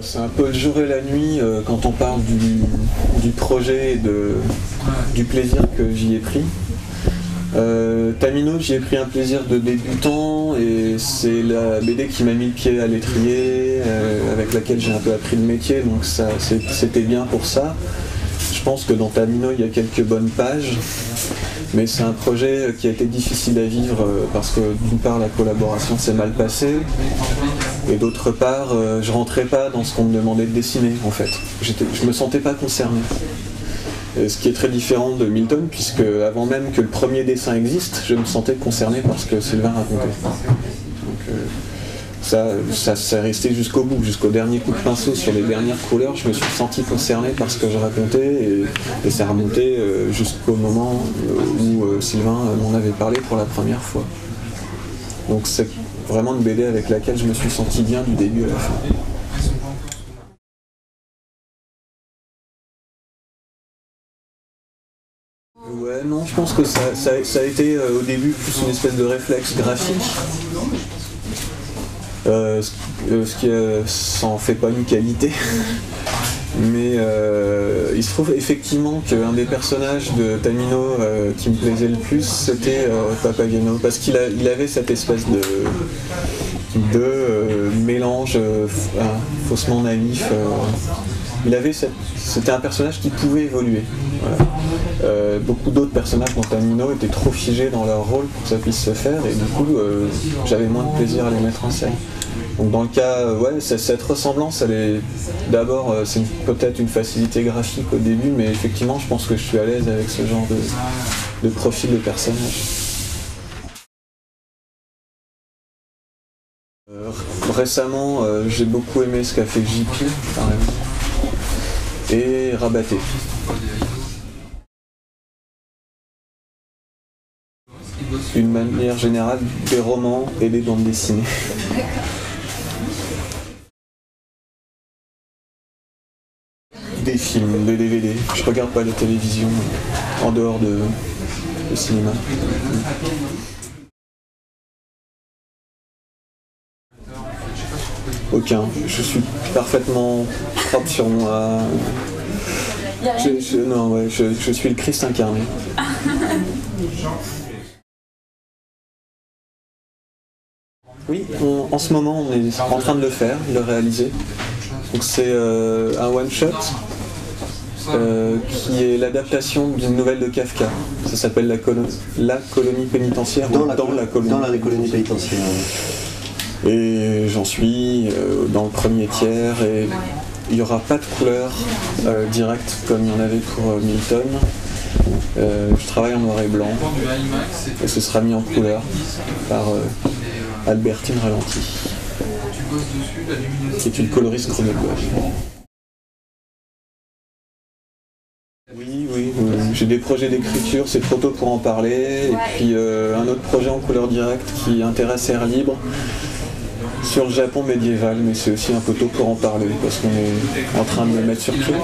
C'est un peu le jour et la nuit quand on parle du projet et du plaisir que j'y ai pris. Tamino, j'y ai pris un plaisir de débutant et c'est la BD qui m'a mis le pied à l'étrier, avec laquelle j'ai un peu appris le métier, donc c'était bien pour ça. Je pense que dans Tamino il y a quelques bonnes pages, mais c'est un projet qui a été difficile à vivre parce que d'une part la collaboration s'est mal passée et d'autre part je rentrais pas dans ce qu'on me demandait de dessiner en fait. Je me sentais pas concerné. Ce qui est très différent de Milton, puisque avant même que le premier dessin existe, je me sentais concerné par ce que Sylvain racontait. Donc, ça s'est resté jusqu'au bout, jusqu'au dernier coup de pinceau sur les dernières couleurs, je me suis senti concerné par ce que je racontais et ça remontait jusqu'au moment où Sylvain m'en avait parlé pour la première fois. Donc c'est vraiment une BD avec laquelle je me suis senti bien du début à la fin. Ouais, non, je pense que ça a été au début plus une espèce de réflexe graphique. Ce qui ça en fait pas une qualité. Mais il se trouve effectivement qu'un des personnages de Tamino qui me plaisait le plus, c'était Papageno, parce qu'il avait cette espèce de mélange faussement naïf. C'était un personnage qui pouvait évoluer. Voilà. Beaucoup d'autres personnages dans Tamino étaient trop figés dans leur rôle pour que ça puisse se faire, et du coup j'avais moins de plaisir à les mettre en scène. Donc dans le cas, ouais, cette ressemblance, d'abord c'est peut-être une facilité graphique au début, mais effectivement je pense que je suis à l'aise avec ce genre de profil de personnage. Récemment, j'ai beaucoup aimé ce qu'a fait JP, par exemple, et Rabaté. D'une manière générale, des romans et des bandes dessinées. Des films, des DVD. Je regarde pas la télévision en dehors de cinéma. Aucun. Je suis parfaitement propre sur moi. Je suis le Christ incarné. Oui, en ce moment on est en train de le faire, de le réaliser. Donc c'est un one-shot qui est l'adaptation d'une nouvelle de Kafka. Ça s'appelle La colonie pénitentiaire. Dans la colonie pénitentiaire. Et j'en suis dans le premier tiers et il n'y aura pas de couleur directe comme il y en avait pour Milton. Je travaille en noir et blanc et ce sera mis en couleur par Albertine Ralenti, qui est une coloriste chronographe. Oui, j'ai des projets d'écriture, c'est trop tôt pour en parler, et puis un autre projet en couleur directe qui intéresse Air Libre sur le Japon médiéval, mais c'est aussi un peu tôt pour en parler parce qu'on est en train de le mettre sur pied.